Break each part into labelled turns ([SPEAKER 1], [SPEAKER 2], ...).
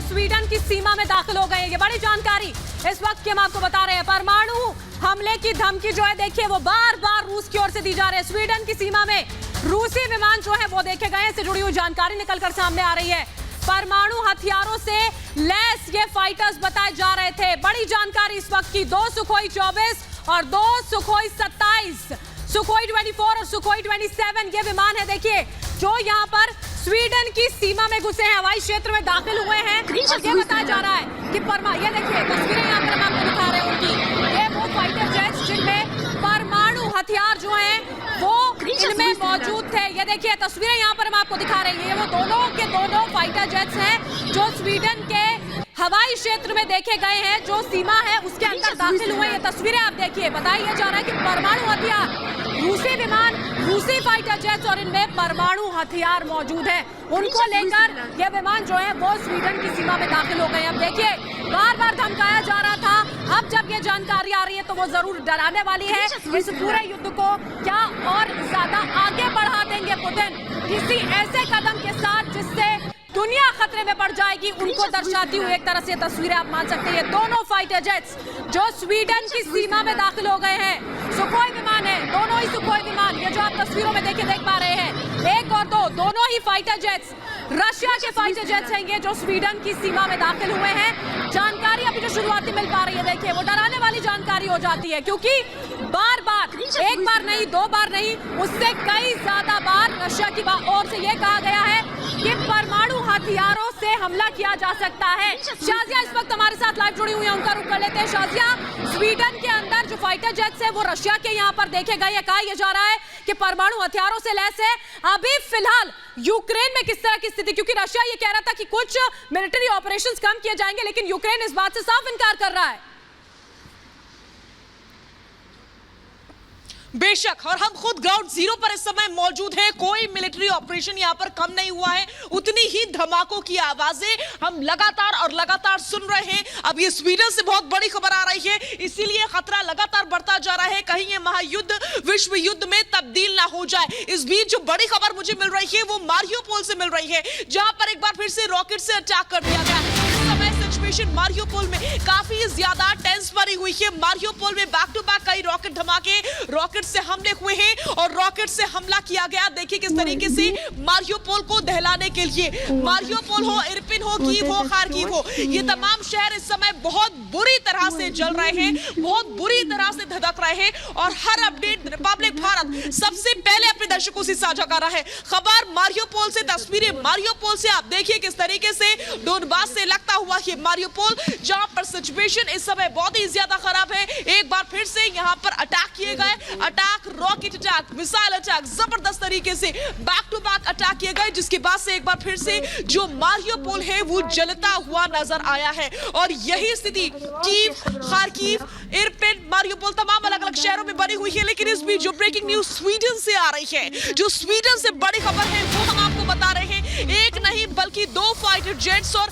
[SPEAKER 1] Sweden की सीमा में दाखिल हो गए हैं। ये बड़ी जानकारी इस वक्त की हम आपको बता रहे हैं। परमाणु हमले की धमकी जो है देखिए वो बार बार रूस की ओर से दी जा रही है। स्वीडन की सीमा में रूसी विमान जो है वो देखे गए, इससे जुड़ी हुई जानकारी निकलकर सामने आ रही है। परमाणु हथियारों से लैस ये फाइटर्स बताए जा रहे थे। बड़ी जानकारी इस वक्त की, 2 सुखोई 24 और 2 सुखोई 27, सुखोई 24 और सुखोई 27 ये विमान है देखिए जो यहाँ पर स्वीडन की सीमा में घुसे हैं, हवाई क्षेत्र में दाखिल हुए हैं। और ये बताया जा रहा है कि ये देखिए तस्वीरें यहाँ पर हम आपको दिखा रहे हैं उनकी। ये वो फाइटर जेट्स जिनमें परमाणु हथियार जो हैं वो इनमें मौजूद थे। ये देखिए तस्वीरें यहाँ पर हम आपको दिखा रहे हैं। ये वो दोनों के दोनों फाइटर जेट्स हैं जो स्वीडन के हवाई क्षेत्र में देखे गए हैं, जो सीमा है उसके अंदर दाखिल हुए। ये तस्वीरें आप देखिए, बताया जा रहा है कि परमाणु हथियार, रूसी विमान, रूसी फाइटर जेट्स और इनमें परमाणु हथियार मौजूद है। उनको लेकर ये विमान जो है वो स्वीडन की सीमा में दाखिल हो गए। अब देखिए बार बार धमकाया जा रहा था, अब जब ये जानकारी आ रही है तो वो जरूर डराने वाली है। इस पूरे युद्ध को क्या और ज्यादा आगे बढ़ा देंगे पुतिन किसी ऐसे कदम के साथ जिससे दुनिया खतरे में पड़ जाएगी, उनको दर्शाती हुई एक तरह से तस्वीरें आप मान सकते हैं। दोनों फाइटर जेट्स जो स्वीडन की सीमा में दाखिल हो गए हैं, सुखोई विमान है, दोनों ही सुखोई विमान, ये जो आप तस्वीरों में देख पा रहे हैं, 1 और 2 दोनों ही फाइटर जेट्स रशिया के फाइटर जेट्स हैं ये जो स्वीडन की सीमा में दाखिल हुए हैं। जानकारी अभी जो शुरुआती मिल पा रही है देखिए वो डराने वाली जानकारी हो जाती है, क्योंकि बार बार, एक बार नहीं 2 बार नहीं, उससे कई ज्यादा बार रशिया की ओर से ये कहा गया है कि परमाणु हथियारों से हमला किया जा सकता है। शाजिया इस वक्त हमारे साथ लाइव जुड़ी हुई है, उनका रुख कर लेते हैं। शाजिया, स्वीडन के अंदर जो फाइटर जेट्स है वो रशिया के यहाँ पर देखे गए, कहा यह जा रहा है कि परमाणु हथियारों से लैस है। अभी फिलहाल यूक्रेन में किस तरह की स्थिति, क्योंकि रशिया ये कह रहा था कि कुछ मिलिट्री ऑपरेशंस कम किए जाएंगे, लेकिन यूक्रेन इस बात से साफ इनकार कर रहा है।
[SPEAKER 2] बेशक, और हम खुद ग्राउंड जीरो पर इस समय मौजूद हैं। कोई मिलिट्री ऑपरेशन यहाँ पर कम नहीं हुआ है, उतनी ही धमाकों की आवाजें हम लगातार और लगातार सुन रहे हैं। अब ये स्वीडन से बहुत बड़ी खबर आ रही है, इसीलिए खतरा लगातार बढ़ता जा रहा है, कहीं ये महायुद्ध विश्व युद्ध में तब्दील ना हो जाए। इस बीच जो बड़ी खबर मुझे मिल रही है वो मारियोपोल से मिल रही है, जहां पर एक बार फिर से रॉकेट से अटैक कर दिया गया। सिचुएशन मारियोपोल में काफी ज्यादा टेंस बनी हुई है। मारियोपोल में बैक टू बैक कई रॉकेट धमाके, रॉकेट से हमले हुए हैं और रॉकेट से हमला किया गया। देखिए किस तरीके से मारियोपोल को दहलाने के लिए, मारियोपोल हो, इरपिन हो, कीव हो, खार्किव हो, ये तमाम शहर इस समय बहुत बुरी तरह से जल रहे हैं, बहुत बुरी तरह से धधक रहे हैं। और हर अपडेट रिपब्लिक भारत सबसे पहले अपने दर्शकों से साझा कर रहा है। खबर मारियोपोल से, तस्वीरें मारियोपोल से। आप देखिए किस तरीके से डोनबास से लगता हुआ ये मारियोपोल, जहां पर सिचुएशन इस समय बहुत ही ज्यादा खराब है। एक बार फिर से यहां पर अटैक किए गए, attack, rocket attack, missile attack, जबरदस्त तरीके से बैक टू बैक अटैक किए गए, जिसके बाद से एक बार फिर से जो मारियोपोल है वो जलता हुआ नजर आया है। और यही स्थिति कीव, खार्किव, इरपिन, मारियोपोल तमाम अलग अलग शहरों में बनी हुई है। लेकिन इस बीच जो ब्रेकिंग न्यूज स्वीडन से आ रही है, जो स्वीडन से बड़ी खबर है वो हम आपको बता रहे हैं। एक नहीं बल्कि 2 फाइटर जेट्स, और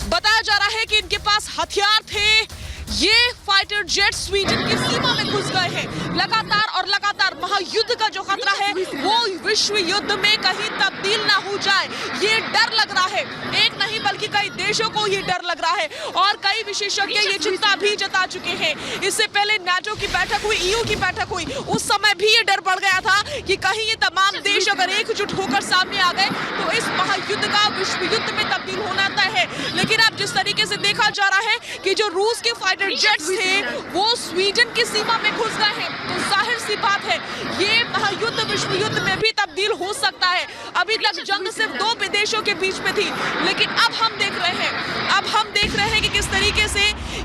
[SPEAKER 2] बताया जा रहा है कि इनके पास हथियार थे। ये फाइटर जेट स्वीडन की सीमा में घुस गए हैं। लगातार और लगातार महायुद्ध का जो खतरा है वो विश्व युद्ध में कहीं तब्दील ना हो जाए, ये डर लग रहा है। एक नहीं बल्कि कई देशों को ये डर लग रहा है और कई विशेषज्ञ ये चिंता भी जता चुके हैं। इससे पहले नाटो की बैठक हुई, ईयू की बैठक हुई, उस समय भी ये डर बढ़ गया था कि कहीं ये तमाम देश अगर एकजुट होकर सामने आ गए तो इस महायुद्ध का विश्व युद्ध में तब्दील होना तय है। लेकिन अब जिस तरीके से देखा जा रहा है कि जो रूस के फाइटर जेट्स थे वो स्वीडन की सीमा में घुस गए हैं, तो जाहिर सी बात है ये महायुद्ध विश्व युद्ध में भी तब्दील हो सकता है। अभी तक जंग सिर्फ 2 विदेशों के बीच में थी, लेकिन अब हम देख रहे हैं कि किस तरीके से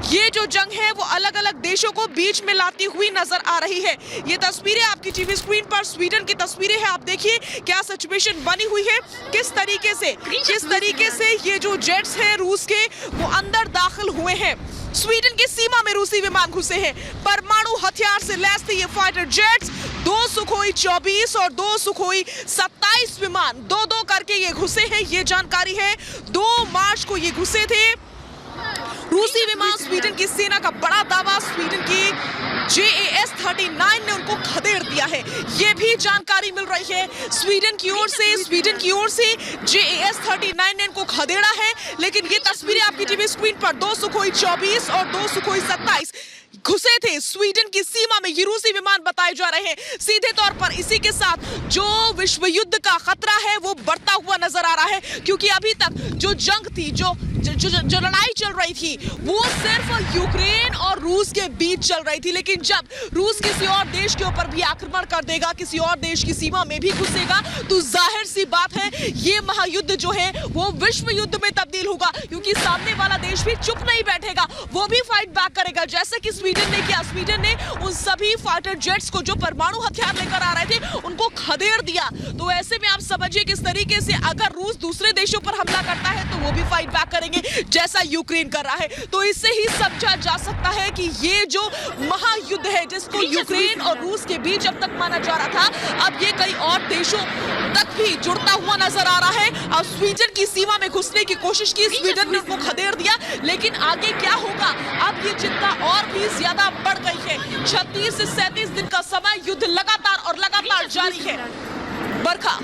[SPEAKER 2] ये जो जंग है वो अलग अलग देशों को बीच में लाती हुई नजर आ रही है। ये तस्वीरें आपकी टीवी स्क्रीन पर स्वीडन की तस्वीरें हैं, आप देखिए क्या सिचुएशन बनी हुई है, किस तरीके से ये जो जेट्स हैं रूस के वो अंदर दाखिल हुए हैं। स्वीडन की सीमा में रूसी विमान घुसे हैं, परमाणु हथियार से लैस थे ये फाइटर जेट्स। 2 सुखोई 24 और 2 सुखोई 27 विमान 2-2 करके ये घुसे हैं, ये जानकारी है। 2 मार्च को ये घुसे थे रूसी विमान स्वीडन की सेना का बड़ा दावा, स्वीडन की JAS-39 ने उनको खदेड़ दिया है, ये भी जानकारी मिल रही है स्वीडन की ओर से JAS-39 ने इनको खदेड़ा है। लेकिन ये तस्वीरें आपकी टीवी स्क्रीन पर 2 सुखोई 24 और 2 सुखोई 27 घुसे थे स्वीडन की सीमा में, ये रूसी विमान बताए जा रहे हैं। सीधे तौर पर इसी के साथ जो विश्व युद्ध का खतरा है वो बढ़ता हुआ नजर आ रहा है, क्योंकि अभी तक जो जंग थी, जो लड़ाई चल रही थी, वो सिर्फ यूक्रेन और रूस के बीच चल रही थी। लेकिन जब रूस किसी और देश के ऊपर भी आक्रमण कर देगा, किसी और देश की सीमा में भी घुसेगा, तो जाहिर सी बात है ये महायुद्ध जो है वो विश्व युद्ध में तब्दील होगा, क्योंकि सामने वाला देश भी चुप नहीं बैठेगा, वो भी फाइट बैक करेगा, जैसे कि स्वीडन ने किया। स्वीडन ने उन सभी फाइटर जेट्स को जो परमाणु हथियार लेकर आ रहे थे उनको खदेड़ दिया। तो ऐसे में आप समझिए किस तरीके से अगर रूस दूसरे देशों पर हमला करता है तो वो भी फाइट बैक करेंगे जैसा यूक्रेन कर रहा है। तो इससे ही समझा जा सकता है कि ये जो महायुद्ध है जिसको यूक्रेन और रूस के बीच अब तक माना जा रहा था, अब ये कई और देशों तक भी जुड़ता हुआ नजर आ रहा है। अब स्वीडन की सीमा में घुसने की कोशिश की, स्वीडन ने उनको खदेड़ दिया, लेकिन आगे क्या होगा अब ये चिंता और भी ज्यादा बढ़ गई है। 36 से 37 दिन का समय, युद्ध लगातार जारी है। बरखा।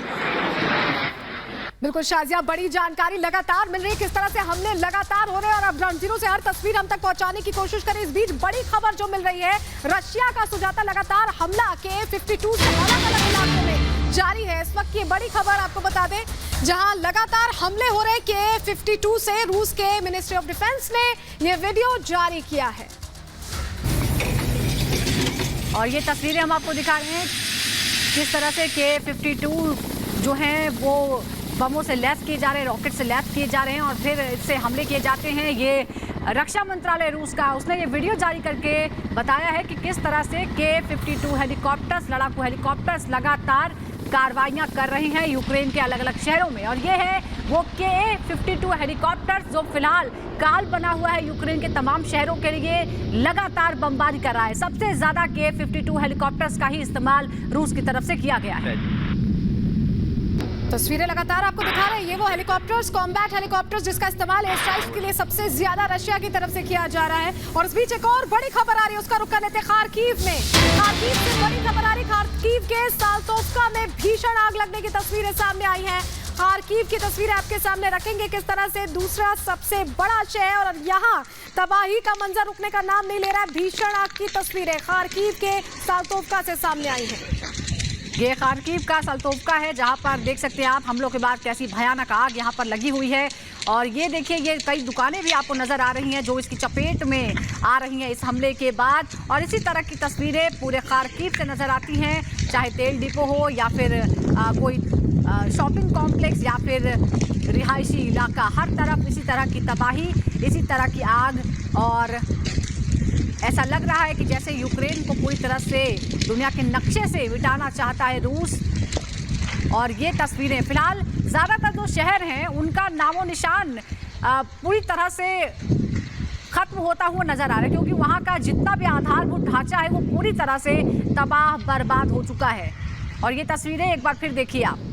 [SPEAKER 3] बिल्कुल शाजिया, बड़ी जानकारी लगातार मिल रही है, किस तरह से हमले लगातार हो रहे हैं और अब ग्राउंड जीरो से हर तस्वीर हम तक पहुंचाने की कोशिश करें। इस बीच बड़ी खबर जो मिल रही है, रशिया का सुजाता लगातार हमला KA-52 से अलग-अलग इलाकों में जारी है। इस वक्त की बड़ी खबर आपको बता दें, जहां लगातार हमले हो रहे KA-52 से रूस के मिनिस्ट्री ऑफ डिफेंस ने यह वीडियो जारी किया है और ये तस्वीरें हम आपको दिखा रहे हैं किस तरह से KA-52 जो है वो बमों से लैस किए जा रहे हैं, रॉकेट से लैस किए जा रहे हैं और फिर इससे हमले किए जाते हैं। ये रक्षा मंत्रालय रूस का, उसने ये वीडियो जारी करके बताया है कि किस तरह से KA-52 हेलीकॉप्टर्स, लड़ाकू हेलीकॉप्टर्स लगातार कार्रवाइयां कर रही हैं यूक्रेन के अलग अलग शहरों में। और ये है वो KA-52 हेलीकॉप्टर्स जो फिलहाल काल बना हुआ है यूक्रेन के तमाम शहरों के लिए, लगातार बमबारी कर रहा है। सबसे ज्यादा KA-52 हेलीकॉप्टर्स का ही इस्तेमाल रूस की तरफ से किया गया है। तस्वीरें लगातार आपको दिखा रहे हैं, ये वो हेलीकॉप्टर्स, कॉम्बैट हेलीकॉप्टर्स जिसका इस्तेमाल एयर स्ट्राइक्स के लिए सबसे ज्यादा रशिया की तरफ से किया जा रहा है। और इस बीच एक और बड़ी खबर आ रही है, उसका रुख कर लेते हैं खार्किव में। खार्किव से बड़ी खबर आ रही, खार्किव के साल्तोव्का में भीषण आग लगने की तस्वीरें सामने आई हैं। खार्किव की तस्वीरें आपके सामने रखेंगे, किस तरह से दूसरा सबसे बड़ा शहर और यहाँ तबाही का मंजर रुकने का नाम नहीं ले रहा है। भीषण आग की तस्वीरें खार्किव के साल्तोव्का से सामने आई हैं। ये खार्किव का साल्तोव्का है, जहां पर देख सकते हैं आप हमलों के बाद कैसी भयानक आग यहां पर लगी हुई है। और ये देखिए, ये कई दुकानें भी आपको नजर आ रही हैं जो इसकी चपेट में आ रही हैं इस हमले के बाद। और इसी तरह की तस्वीरें पूरे खार्किव से नजर आती हैं, चाहे तेल डिपो हो या फिर कोई शॉपिंग कॉम्प्लेक्स या फिर रिहायशी इलाका, हर तरफ इसी तरह की तबाही, इसी तरह की आग। और ऐसा लग रहा है कि जैसे यूक्रेन को पूरी तरह से दुनिया के नक्शे से मिटाना चाहता है रूस। और ये तस्वीरें फिलहाल ज़्यादातर जो शहर हैं उनका नामो निशान पूरी तरह से खत्म होता हुआ नजर आ रहा है, क्योंकि वहाँ का जितना भी आधारभूत ढांचा है वो पूरी तरह से तबाह बर्बाद हो चुका है। और ये तस्वीरें एक बार फिर देखिए आप।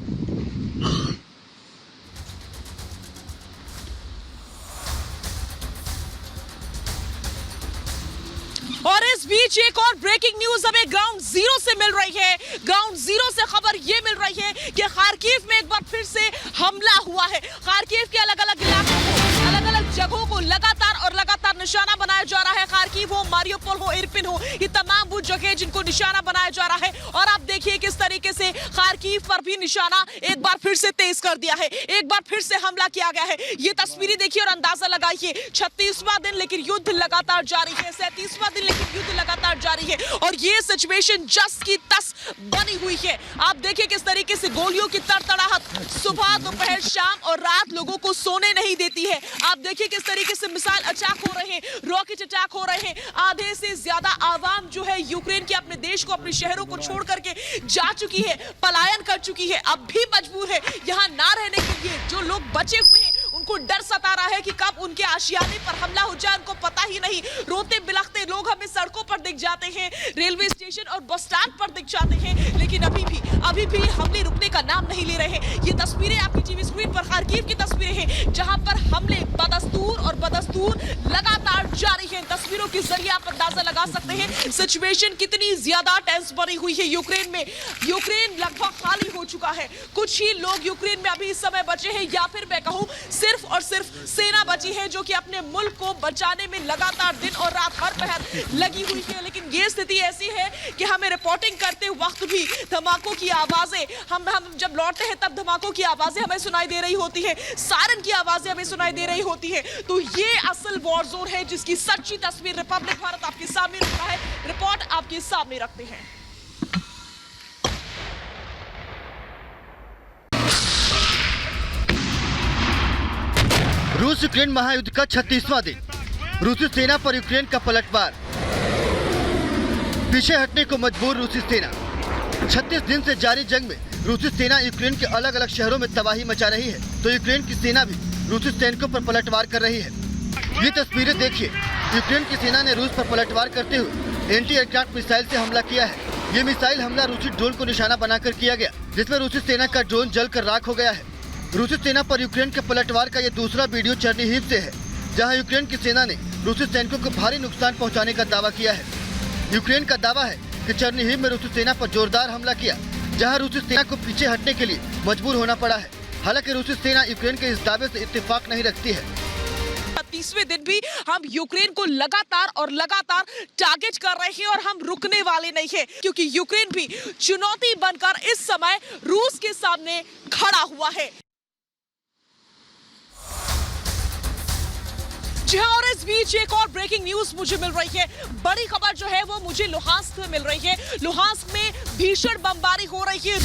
[SPEAKER 2] और इस बीच एक और ब्रेकिंग न्यूज हमें ग्राउंड जीरो से मिल रही है। ग्राउंड जीरो से खबर ये मिल रही है कि खार्किव में एक बार फिर से हमला हुआ है। खार्किव के अलग अलग इलाकों को, अलग अलग जगहों को लगातार निशाना बनाया जा रहा है। खार्किव हो, मारियोपोल हो, इरपिन हो, ये तमाम वो जगह जिनको निशाना बनाया जा रहा है। और आप देखिए किस तरीके से खार्किव पर भी निशाना एक बार फिर से तेज कर दिया है, एक बार फिर से हमला किया गया है। ये तस्वीरें देखिए और अंदाजा लगाइए, 36वां दिन लेकिन युद्ध लगातार जारी है, 37वां दिन लेकिन युद्ध लगातार जारी है। और ये सिचुएशन जस की तस बनी हुई है। आप देखिए किस तरीके से गोलियों की तड़तड़ाहट सुबह, दोपहर, शाम और रात लोगों को सोने नहीं देती है। आप देखिए किस तरीके से मिसाइल अटैक हो रहे हैं, रॉकेट अटैक हो रहे हैं। आधे से ज्यादा आवाम जो है यूक्रेन के अपने देश को, अपने शहरों को छोड़ करके जा चुकी है, पलायन कर चुकी है, अब भी मजबूर है यहाँ ना रहने के लिए। जो लोग बचे हुए हैं उनको डर सता रहा है कि कब उनके आशियाने पर हमला हो जाए, उनको पता ही नहीं। रोते बिलखते लोग हमें सड़कों पर दिख जाते हैं, रेलवे स्टेशन और बस स्टैंड पर दिख जाते हैं, लेकिन अभी भी हमले रुकने का नाम नहीं ले रहे हैं। ये तस्वीरें आपकी टीवी स्क्रीन पर खार्किव की तस्वीरें हैं, जहां पर हमले बदस्तूर बदस्तूर और बदस्तूर लगातार जारी है। तस्वीरों के जरिए आप अंदाजा लगा सकते हैं सिचुएशन कितनी ज्यादा टेंस बनी हुई है यूक्रेन में। यूक्रेन लगभग खाली हो चुका है, कुछ ही लोग यूक्रेन में अभी इस समय बचे हैं, या फिर मैं कहूं सिर्फ और सिर्फ सेना बची है जो कि अपने मुल्क को बचाने में लगातार दिन और रात हर पहर लगी हुई है। लेकिन ये स्थिति ऐसी है कि हमें रिपोर्टिंग करते वक्त भी धमाकों की आवाजें, हम जब लौटते हैं तब धमाकों की आवाजें हमें सुनाई दे रही होती है, सायरन की आवाजें हमें सुनाई दे रही होती है। तो ये असल वॉर जोन है जिसकी सच्ची तस्वीर रिपब्लिक भारत आपके सामने रख रहा है, रिपोर्ट आपके सामने रखते हैं।
[SPEAKER 4] रूस यूक्रेन महायुद्ध का 36वां दिन, रूसी सेना पर यूक्रेन का पलटवार, पीछे हटने को मजबूर रूसी सेना। 36 दिन से जारी जंग में रूसी सेना यूक्रेन के अलग अलग शहरों में तबाही मचा रही है, तो यूक्रेन की सेना भी रूसी सैनिकों पर पलटवार कर रही है। ये तस्वीरें देखिए, यूक्रेन की सेना ने रूस पर पलटवार करते हुए एंटी एयरक्राफ्ट मिसाइल से हमला किया है। ये मिसाइल हमला रूसी ड्रोन को निशाना बनाकर किया गया, जिसमें रूसी सेना का ड्रोन जलकर राख हो गया है। रूसी सेना पर यूक्रेन के पलटवार का ये दूसरा वीडियो चर्निहिव से है, जहां यूक्रेन की सेना ने रूसी सैनिकों को भारी नुकसान पहुंचाने का दावा किया है। यूक्रेन का दावा है कि चर्निहिव में रूसी सेना पर जोरदार हमला किया, जहां रूसी सेना को पीछे हटने के लिए मजबूर होना पड़ा है। हालांकि रूसी सेना यूक्रेन के इस दावे से इत्तेफाक नहीं रखती है।
[SPEAKER 2] 30वें दिन भी हम यूक्रेन को लगातार और लगातार टारगेट कर रहे हैं और हम रुकने वाले नहीं हैं, क्योंकि यूक्रेन भी चुनौती बनकर इस समय रूस के सामने खड़ा हुआ है। जी हाँ, और इस बीच एक और ब्रेकिंग न्यूज मुझे मिल रही है। बड़ी खबर जो है वो मुझे लुहांस्क में मिल रही है। लुहांस्क में भीषण बमबारी हो रही है,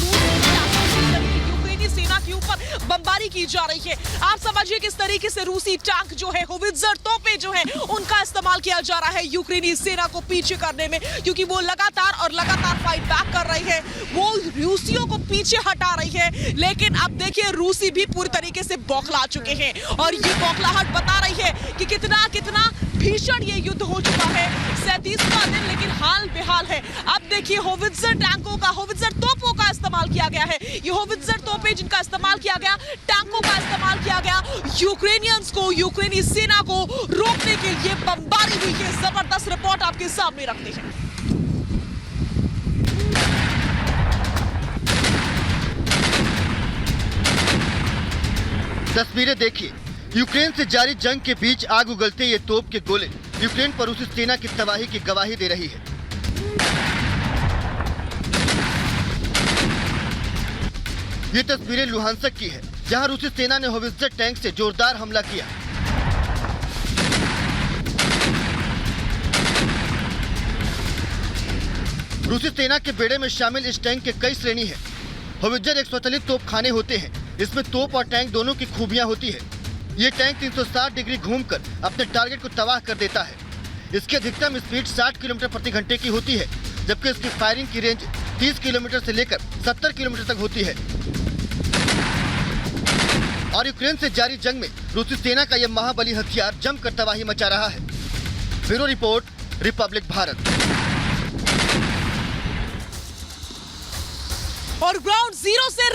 [SPEAKER 2] यूक्रेनी सेना के ऊपर बमबारी की जा रही है। आप समझिए किस तरीके से रूसी टैंक जो है, होवित्जर तोपें जो है, उनका इस्तेमाल किया जा रहा है यूक्रेनी सेना को पीछे करने में, क्योंकि वो लगातार और लगातार फाइट बैक कर रही है, वो रूसियों को पीछे हटा रही है। लेकिन अब देखिए रूसी भी पूरी तरीके से बौखला चुके हैं और ये बौखलाहट बता रही है कि कितना भीषण ये युद्ध हो चुका है। 37वां दिन लेकिन हाल बेहाल है। अब देखिए होवित्जर टैंकों का, होवित्जर तोपों का इस्तेमाल किया गया है। ये होवित्जर तोपें जिनका इस्तेमाल किया गया, टैंकों का इस्तेमाल किया गया, यूक्रेनियंस को, यूक्रेनी सेना को रोकने के लिए बमबारी हुई है। जबरदस्त रिपोर्ट आपके सामने रखते हैं।
[SPEAKER 4] तस्वीरें देखिए, यूक्रेन से जारी जंग के बीच आग उगलते ये तोप के गोले यूक्रेन पर रूसी सेना की तबाही की गवाही दे रही है। ये तस्वीरें लुहांस्क की है, जहां रूसी सेना ने होवित्जर टैंक से जोरदार हमला किया। रूसी सेना के बेड़े में शामिल इस टैंक के कई श्रेणी है। होवित्जर एक स्वचालित तोप खाने होते हैं, इसमें तोप और टैंक दोनों की खूबियां होती है। ये टैंक 360 डिग्री घूमकर अपने टारगेट को तबाह कर देता है। इसकी अधिकतम स्पीड 60 किलोमीटर प्रति घंटे की होती है, जबकि इसकी फायरिंग की रेंज 30 किलोमीटर से लेकर 70 किलोमीटर तक होती है। और यूक्रेन से जारी जंग में रूसी सेना का यह महाबली हथियार जमकर तबाही मचा रहा है। Bureau report, Republic Bharat.
[SPEAKER 2] और ग्राउंड जीरो से